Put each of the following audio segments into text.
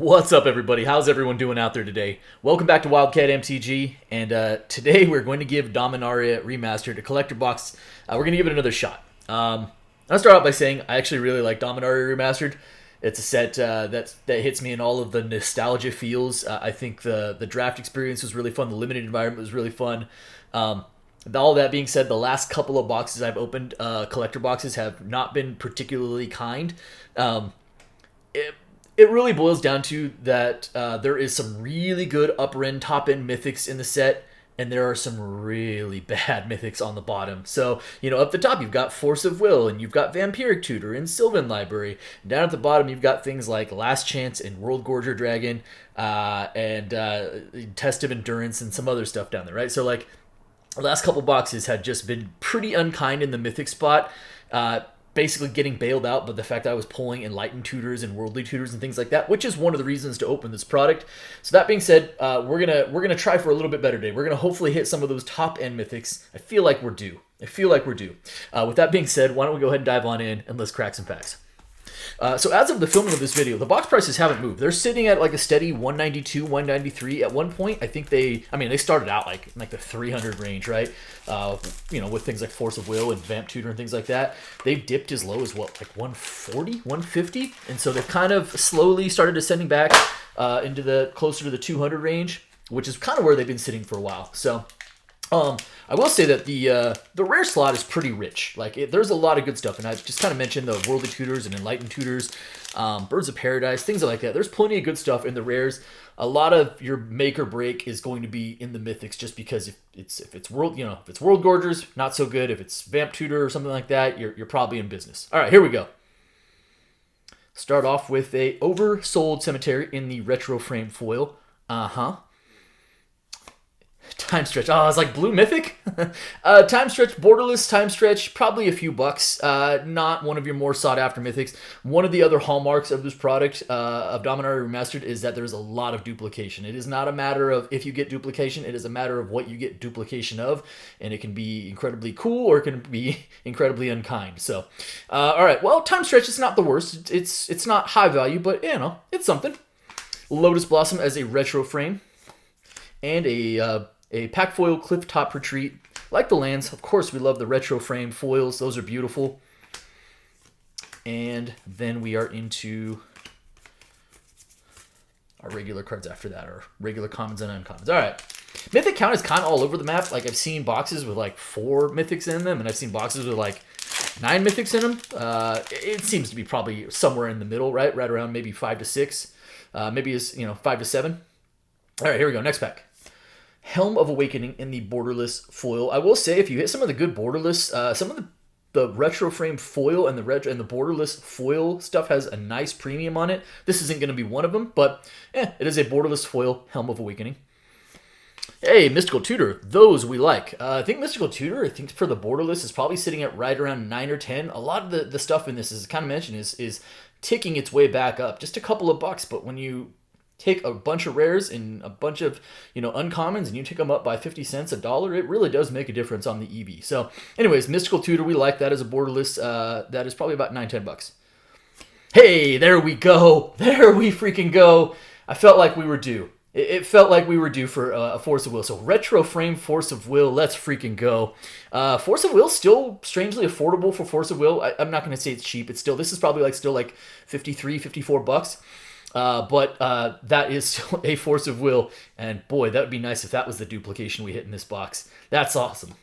What's up, everybody? How's everyone doing out there today? Welcome back to Wildcat MTG, and today we're going to give Dominaria Remastered a collector box. We're going to give it another shot. I'll start out by saying I actually really like Dominaria Remastered. It's a set that hits me in all of the nostalgia feels. I think the draft experience was really fun. The limited environment was really fun. All that being said, the last couple of boxes I've opened, collector boxes, have not been particularly kind. It really boils down to that there is some really good upper end, top end mythics in the set, and there are some really bad mythics on the bottom. So, up the top you've got Force of Will, and you've got Vampiric Tutor and Sylvan Library. And down at the bottom you've got things like Last Chance and World Gorger Dragon, and Test of Endurance and some other stuff down there, right? So, like, the last couple boxes had just been pretty unkind in the mythic spot. Basically getting bailed out by the fact that I was pulling Enlightened Tutors and Worldly Tutors and things like that, which is one of the reasons to open this product. So that being said, we're gonna try for a little bit better today. We're gonna hopefully hit some of those top end mythics. I feel like we're due. With that being said, why don't we go ahead and dive on in and let's crack some packs. So as of the filming of this video, the box prices haven't moved. They're sitting at like a steady 192, 193. At one point, I think they started out like the 300 range, right? With things like Force of Will and Vamp Tutor and things like that. They've dipped as low as what, like 140, 150? And so they've kind of slowly started ascending back into the closer to the 200 range, which is kind of where they've been sitting for a while. So I will say that the rare slot is pretty rich. There's a lot of good stuff, and I've just kind of mentioned the Worldly Tutors and Enlightened Tutors, Birds of Paradise, things like that. There's plenty of good stuff in the rares. A lot of your make or break is going to be in the mythics, just because if it's World Gorgers, not so good. If it's Vamp Tutor or something like that, you're probably in business. All right, here we go. Start off with a Oversold Cemetery in the retro frame foil. Time Stretch. Oh, it's like Blue Mythic. Time Stretch, borderless Time Stretch, probably a few bucks. Not one of your more sought after mythics. One of the other hallmarks of this product, of Dominaria Remastered, is that there's a lot of duplication. It is not a matter of if you get duplication, it is a matter of what you get duplication of, and it can be incredibly cool or it can be incredibly unkind. So, all right. Well, Time Stretch is not the worst. It's not high value, but it's something. Lotus Blossom as a retro frame, and a pack foil Cliff Top Retreat. Like the lands, of course, we love the retro frame foils. Those are beautiful. And then we are into our regular cards after that, our regular commons and uncommons. All right. Mythic count is kind of all over the map. Like, I've seen boxes with like 4 mythics in them, and I've seen boxes with like 9 mythics in them. It seems to be probably somewhere in the middle, right? Right around maybe 5 to 6. Maybe it's 5 to 7. All right, here we go. Next pack. Helm of Awakening in the borderless foil. I will say, if you hit some of the good borderless, some of the retro frame foil and the borderless foil stuff has a nice premium on it. This isn't going to be one of them, but it is a borderless foil Helm of Awakening. Hey, Mystical Tutor. Those we like. I think Mystical Tutor, I think for the borderless, is probably sitting at right around 9 or 10. A lot of the stuff in this, as kind of mentioned, is ticking its way back up. Just a couple of bucks, but when you take a bunch of rares and a bunch of uncommons and you take them up by 50 cents, $1, it really does make a difference on the EV. So anyways, Mystical Tutor, we like that as a borderless. That is probably about 9-10 bucks. Hey, there we go. There we freaking go. I felt like we were due. It felt like we were due for a Force of Will. So retro frame Force of Will, let's freaking go. Force of Will still strangely affordable for Force of Will. I'm not going to say it's cheap. This is probably still like 53, 54 bucks. But that is still a Force of Will, and boy, that would be nice if that was the duplication we hit in this box. That's awesome.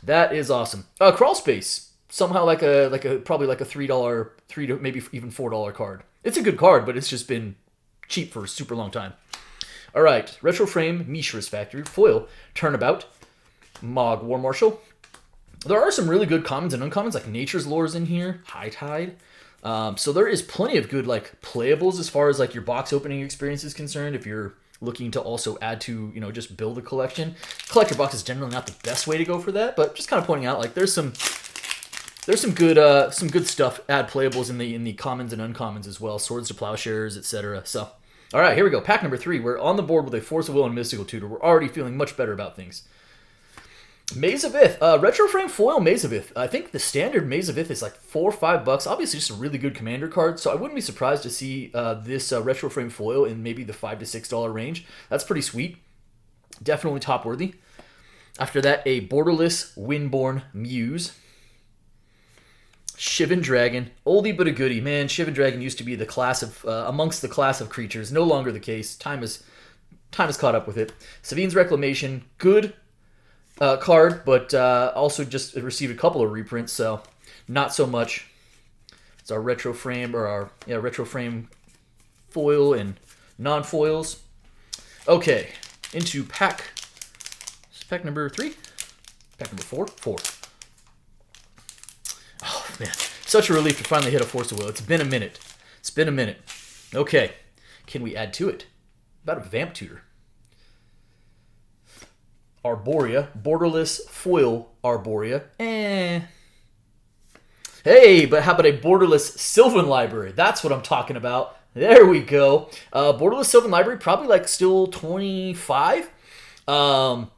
That is awesome. Crawl Space, somehow probably like a $3, $3 to maybe even $4 card. It's a good card, but it's just been cheap for a super long time. All right, retro frame Mishra's Factory foil Turnabout Mog War Marshal. There are some really good commons and uncommons, like Nature's Lores in here, High Tide. So there is plenty of good playables as far as your box opening experience is concerned. If you're looking to also add to just build a collection, collector box is generally not the best way to go for that. But just kind of pointing out there's some good stuff. Add playables in the commons and uncommons as well. Swords to Plowshares, etc. So all right, here we go. Pack number 3. We're on the board with a Force of Will and Mystical Tutor. We're already feeling much better about things. Maze of Ith, retro frame foil Maze of Ith. I think the standard Maze of Ith is like $4 or $5. Obviously, just a really good commander card, so I wouldn't be surprised to see this retro frame foil in maybe the $5 to $6 range. That's pretty sweet. Definitely top worthy. After that, a borderless Windborn Muse. Shivan Dragon, oldie but a goodie. Man, Shivan Dragon used to be the class of amongst the class of creatures. No longer the case. Time has caught up with it. Savine's Reclamation, good card, but also just received a couple of reprints, so not so much. It's our retro frame or our retro frame foil and non-foils. Okay, into pack number 3, pack number 4. Oh man, such a relief to finally hit a Force of Will. It's been a minute. Okay, can we add to it? About a Vamp Tutor. Arborea, borderless foil Arborea. Hey, but how about a borderless Sylvan Library? That's what I'm talking about. There we go. Borderless Sylvan Library, probably like still 25.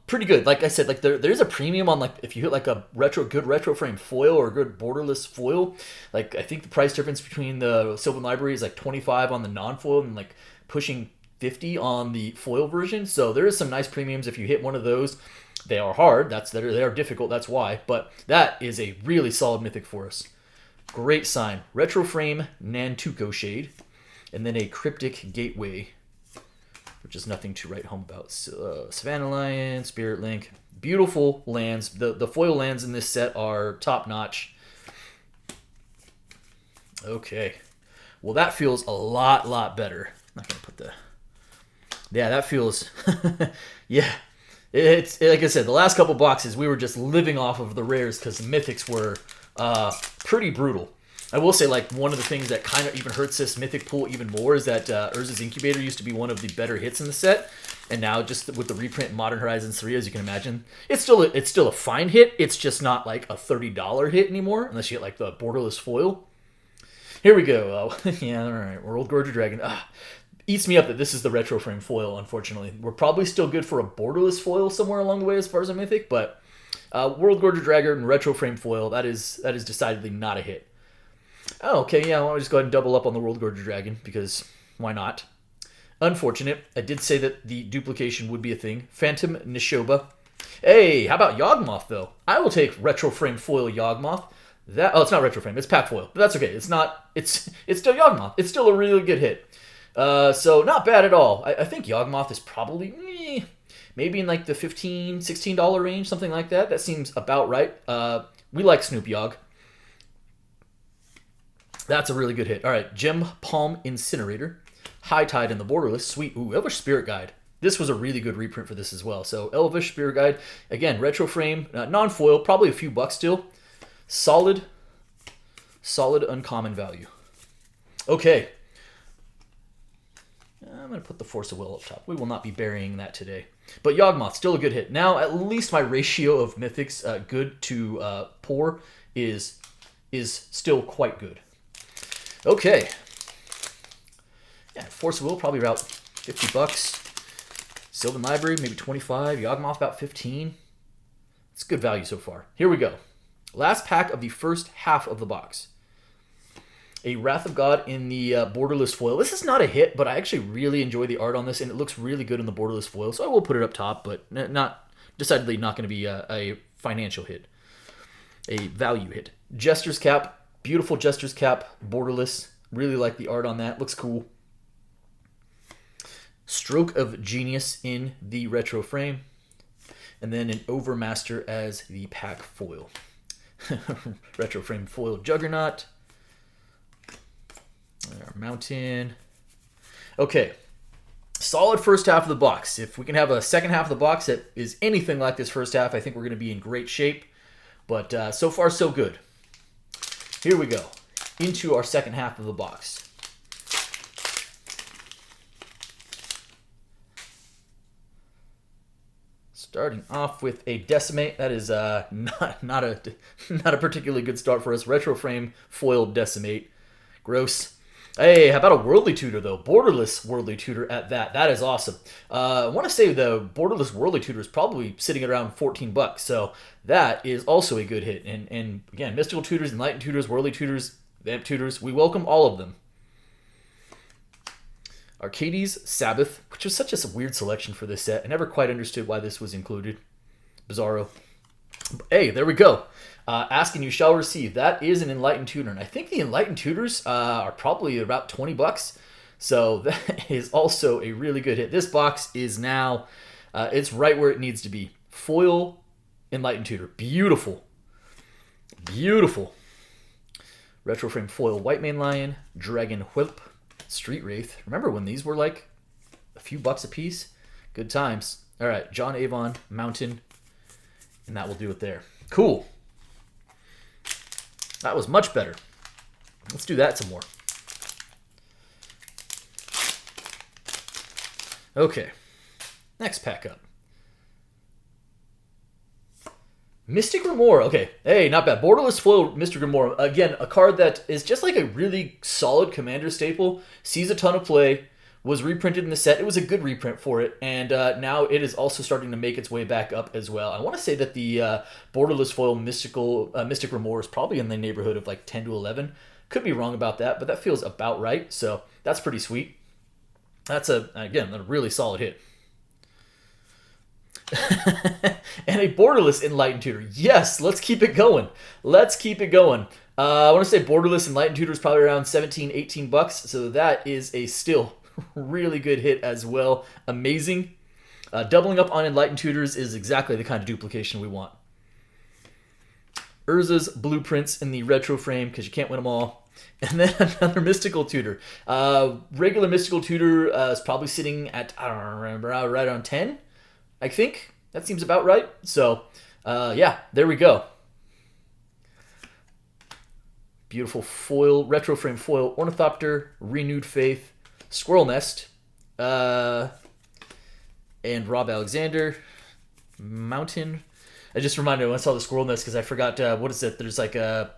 Pretty good. Like I said, like there's a premium on like if you hit like a good retro frame foil or a good borderless foil. Like I think the price difference between the Sylvan Library is like 25 on the non-foil and like pushing 50 on the foil version. So there is some nice premiums if you hit one of those. They are hard. They are difficult. That's why. But that is a really solid mythic for us. Great sign. Retro frame Nantuko Shade, and then a Cryptic Gateway, which is nothing to write home about. Savannah Lion, Spirit Link, beautiful lands. The foil lands in this set are top notch. Okay, well that feels a lot better. I'm not gonna put the. Yeah, that feels. Yeah, it's like I said. The last couple boxes we were just living off of the rares because the mythics were pretty brutal. I will say, like, one of the things that kind of even hurts this mythic pool even more is that Urza's Incubator used to be one of the better hits in the set, and now just with the reprint in Modern Horizons 3, as you can imagine, it's still a fine hit. It's just not like a $30 hit anymore, unless you get like the borderless foil. Here we go. Yeah, all right. World Gorger Dragon. Eats me up that this is the retro frame foil. Unfortunately, we're probably still good for a borderless foil somewhere along the way as far as a mythic, but World Gorger Dragon and retro frame foil that is decidedly not a hit. Oh, okay, yeah, why don't we just go ahead and double up on the World Gorger Dragon, because why not? Unfortunate. I did say that the duplication would be a thing. Phantom Nishoba. Hey, how about Yawgmoth, though? I will take retro frame foil Yawgmoth. It's not retro frame, it's pack foil, but that's okay. It's still Yawgmoth. It's still a really good hit. So not bad at all. I think Yawgmoth is probably maybe in like the $15, $16 range, something like that. That seems about right. We like Snoop Yogg. That's a really good hit. All right, Gem Palm Incinerator, High Tide in the Borderless, sweet. Ooh, Elvish Spirit Guide. This was a really good reprint for this as well. So Elvish Spirit Guide, again, retro frame, non-foil, probably a few bucks still. Solid uncommon value. Okay. I'm going to put the Force of Will up top. We will not be burying that today. But Yawgmoth, still a good hit. Now, at least my ratio of mythics good to poor is still quite good. Okay. Yeah, Force of Will, probably about $50. Sylvan Library, maybe 25. Yawgmoth, about 15. It's good value so far. Here we go. Last pack of the first half of the box. A Wrath of God in the borderless foil. This is not a hit, but I actually really enjoy the art on this, and it looks really good in the borderless foil, so I will put it up top, but decidedly not going to be a financial hit. A value hit. Jester's Cap. Beautiful Jester's Cap. Borderless. Really like the art on that. Looks cool. Stroke of Genius in the retro frame. And then an Overmaster as the pack foil. Retro frame foil Juggernaut. Our Mountain. Okay. Solid first half of the box. If we can have a second half of the box that is anything like this first half, I think we're going to be in great shape. But so far, so good. Here we go. Into our second half of the box. Starting off with a Decimate. That is not a particularly good start for us. Retro frame foiled Decimate. Gross. Hey, how about a Worldly Tutor, though? Borderless Worldly Tutor at that. That is awesome. I want to say the Borderless Worldly Tutor is probably sitting at around 14 bucks, so that is also a good hit. And again, Mystical Tutors, Enlightened Tutors, Worldly Tutors, Vamp Tutors, we welcome all of them. Arcades Sabbath, which was such a weird selection for this set. I never quite understood why this was included. Bizarro. Hey, there we go. Ask and you shall receive. That is an Enlightened Tutor. And I think the Enlightened Tutors are probably about 20 bucks. So that is also a really good hit. This box is now, it's right where it needs to be. Foil Enlightened Tutor. Beautiful. Beautiful. Retro Frame Foil White Mane Lion. Dragon Whelp. Street Wraith. Remember when these were like a few bucks a piece? Good times. All right, John Avon, Mountain. And that will do it there. Cool. That was much better. Let's do that some more. Okay. Next pack up. Mystic Remora. Okay. Hey, not bad. Borderless Foil Mystic Remora. Again, a card that is just like a really solid Commander staple. Sees a ton of play. Was reprinted in the set. It was a good reprint for it. And now it is also starting to make its way back up as well. I want to say that the Borderless Foil Mystic Remora is probably in the neighborhood of like 10 to 11. Could be wrong about that, but that feels about right. So that's pretty sweet. That's, again, a really solid hit. And a Borderless Enlightened Tutor. Yes, let's keep it going. Let's keep it going. I want to say Borderless Enlightened Tutor is probably around 17, 18 bucks. So that is a still really good hit as well. Amazing. Doubling up on Enlightened Tutors is exactly the kind of duplication we want. Urza's Blueprints in the retro frame because you can't win them all. And then another Mystical Tutor. Regular Mystical Tutor is probably sitting at, I don't remember, right on 10, I think. That seems about right. So, yeah, there we go. Beautiful foil, retro frame foil, Ornithopter, Renewed Faith, Squirrel Nest, and Rob Alexander, Mountain. I just reminded me when I saw the Squirrel Nest because I forgot, what is it? There's like a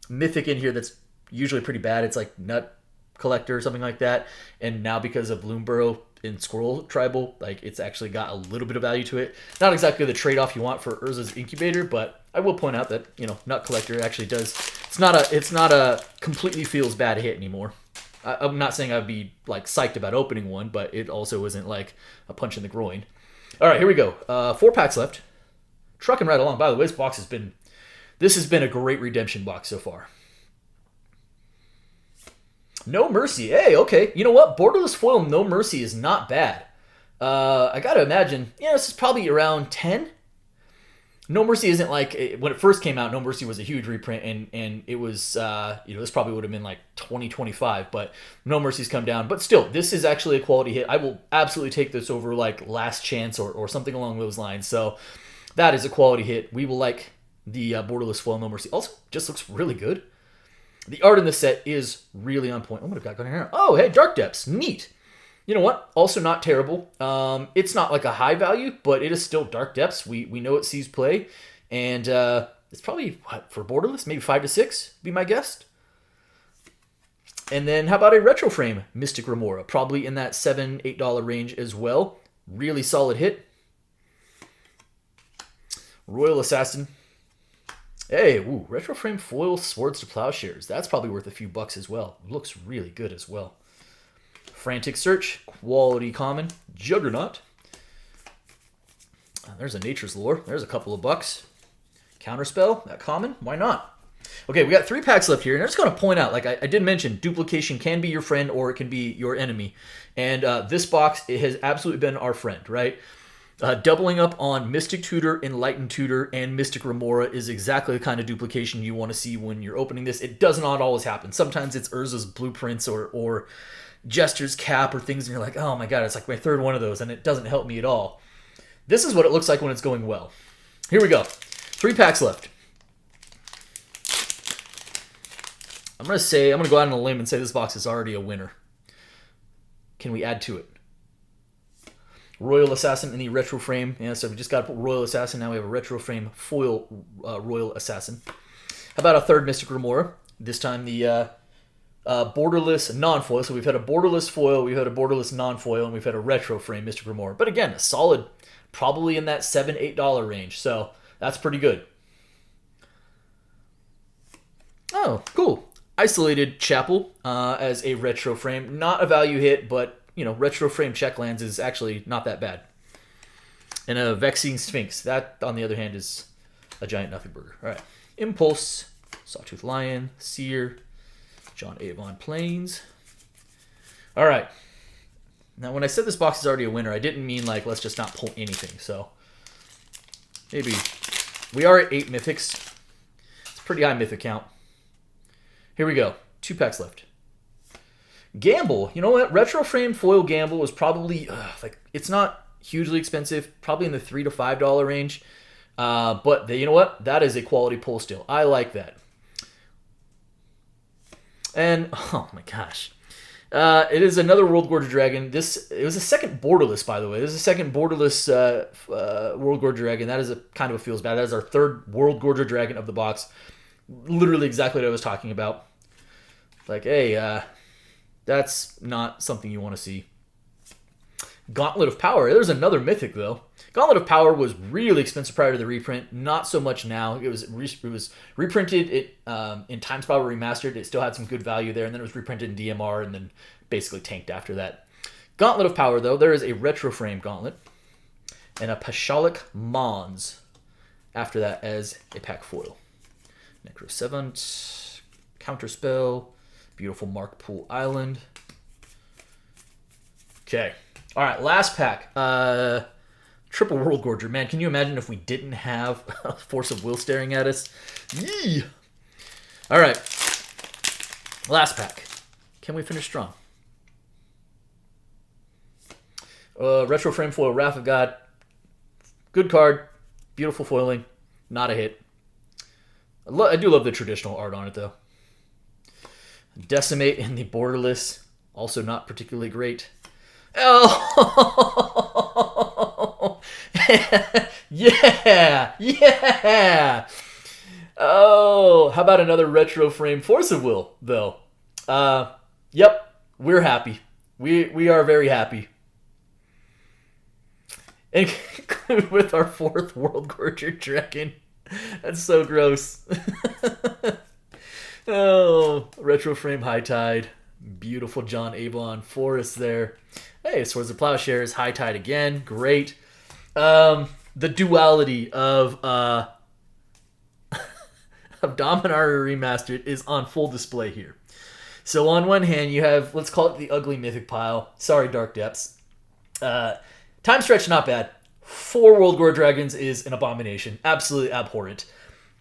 Mythic in here that's usually pretty bad. It's like Nut Collector or something like that. And now because of Bloomburrow in Squirrel Tribal, like it's actually got a little bit of value to it. Not exactly the trade-off you want for Urza's Incubator, but I will point out that, you know, Nut Collector actually does. It's not a completely feels bad hit anymore. I'm not saying I'd be like psyched about opening one, but it also isn't like a punch in the groin. All right, here we go. 4 packs left. Trucking right along. By the way, this has been a great redemption box so far. No Mercy. Hey, okay. You know what? Borderless Foil No Mercy is not bad. I gotta imagine, yeah, this is probably around 10. No Mercy isn't like, when it first came out, No Mercy was a huge reprint, and it was, this probably would have been like 2025, but No Mercy's come down. But still, this is actually a quality hit. I will absolutely take this over like Last Chance or something along those lines. So that is a quality hit. We will like the Borderless Foil No Mercy. Also, just looks really good. The art in the set is really on point. Oh, what have I got going here? Oh, hey, Dark Depths. Neat. You know what? Also not terrible. It's not like a high value, but it is still Dark Depths. We know it sees play. And it's probably, what, for Borderless? Maybe 5 to 6, be my guess. And then how about a Retro Frame Mystic Remora? Probably in that $7, $8 range as well. Really solid hit. Royal Assassin. Hey, ooh, Retro Frame Foil Swords to Plowshares. That's probably worth a few bucks as well. Looks really good as well. Frantic Search, quality common, Juggernaut. There's a Nature's Lore. There's a couple of bucks. Counterspell, that common, why not? Okay, we got 3 packs left here, and I'm just going to point out, like I did mention, duplication can be your friend or it can be your enemy. And this box, it has absolutely been our friend, right? Doubling up on Mystic Tutor, Enlightened Tutor, and Mystic Remora is exactly the kind of duplication you want to see when you're opening this. It does not always happen. Sometimes it's Urza's Blueprints or Jester's Cap or things, and you're like, oh my god, it's like my 3rd one of those, and it doesn't help me at all. This is what it looks like when it's going well. Here we go. 3 packs left. I'm going to go out on a limb and say this box is already a winner. Can we add to it? Royal Assassin in the Retro Frame. Yeah, so we just got to put Royal Assassin. Now we have a Retro Frame Foil Royal Assassin. How about a 3rd Mystic Remora? This time the borderless non-foil. So we've had a borderless foil, we've had a borderless non-foil, and we've had a retro frame Mystic Remora. But again, a solid, probably in that $7-8 range. So that's pretty good. Oh, cool. Isolated Chapel as a retro frame. Not a value hit, but, you know, retro frame checklands is actually not that bad. And a Vexing Sphinx. That, on the other hand, is a giant nothing burger. All right. Impulse, Sawtooth Lion, Seer, John Avon Plains. All right. Now, when I said this box is already a winner, I didn't mean, like, let's just not pull anything. So, maybe. We are at 8 Mythics. It's a pretty high Mythic count. Here we go. 2 packs left. Gamble. You know what? Retro frame foil Gamble was probably, like, it's not hugely expensive. Probably in the $3 to $5 range. But you know what? That is a quality pull still. I like that. And, oh my gosh. It is another World Gorger Dragon. It was a second borderless, by the way. This is a second borderless World Gorger Dragon. That is a kind of a feels bad. That is our third World Gorger Dragon of the box. Literally exactly what I was talking about. Like, hey, that's not something you want to see. Gauntlet of Power. There's another Mythic, though. Gauntlet of Power was really expensive prior to the reprint. Not so much now. It was reprinted in Time Spiral Remastered. It still had some good value there, and then it was reprinted in DMR, and then basically tanked after that. Gauntlet of Power, though, there is a retro frame Gauntlet, and a Pashalik Mons after that as a pack foil. Necrosevant, Counterspell, beautiful Markpool Island. Okay. All right, last pack. Triple World Gorger. Man, can you imagine if we didn't have Force of Will staring at us? Yee! All right. Last pack. Can we finish strong? Retro frame foil, Wrath of God. Good card. Beautiful foiling. Not a hit. I do love the traditional art on it, though. Decimate in the borderless. Also not particularly great. Oh! Yeah! Yeah! Oh, how about another retro frame Force of Will, though? Yep, we're happy. We are very happy. And conclude with our 4th World Gorger Dragon. That's so gross. Oh, retro frame High Tide. Beautiful John Avon Forest there. Hey, Swords of Plowshares, High Tide again. Great. The duality of Dominaria Remastered is on full display here. So on one hand, you have, let's call it the ugly Mythic pile. Sorry, Dark Depths. Time Stretch, not bad. 4 World Gorger Dragons is an abomination. Absolutely abhorrent.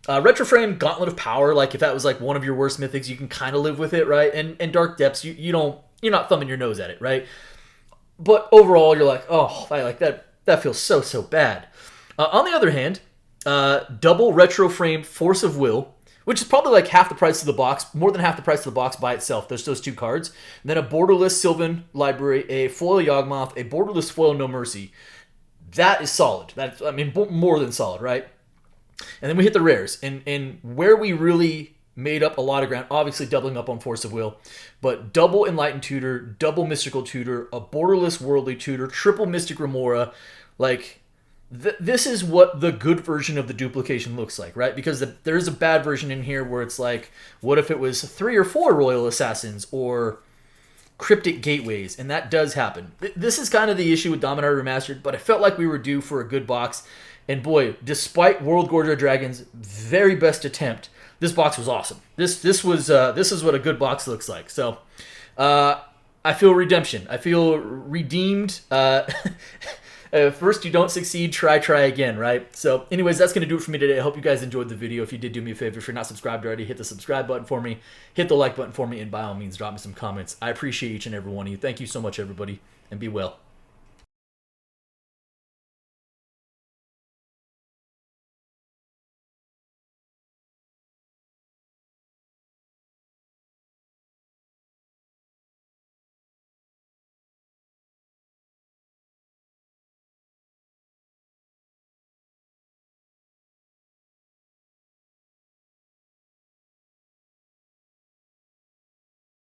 Retroframe Gauntlet of Power, like if that was like one of your worst Mythics, you can kind of live with it, right? And Dark Depths, you're not thumbing your nose at it, right? But overall, you're like, oh, I like that. That feels so bad. On the other hand, double Retroframe Force of Will, which is probably like half the price of the box, more than half the price of the box by itself. There's those 2 cards. And then a borderless Sylvan Library, a foil Yawgmoth, a borderless foil No Mercy. That is solid. That's, I mean, more than solid, right? And then we hit the rares. And where we really made up a lot of ground, obviously doubling up on Force of Will, but double Enlightened Tutor, double Mystical Tutor, a borderless Worldly Tutor, triple Mystic Remora. Like, this is what the good version of the duplication looks like, right? Because there's a bad version in here where it's like, what if it was 3 or 4 Royal Assassins or Cryptic Gateways? And that does happen. This is kind of the issue with Dominaria Remastered, but I felt like we were due for a good box. And boy, despite World Gorger Dragon's very best attempt, this box was awesome. This is what a good box looks like. So I feel redemption. I feel redeemed. First you don't succeed, try again, right? So anyways, that's going to do it for me today. I hope you guys enjoyed the video. If you did, do me a favor. If you're not subscribed already, hit the subscribe button for me. Hit the like button for me, and by all means, drop me some comments. I appreciate each and every one of you. Thank you so much, everybody, and be well.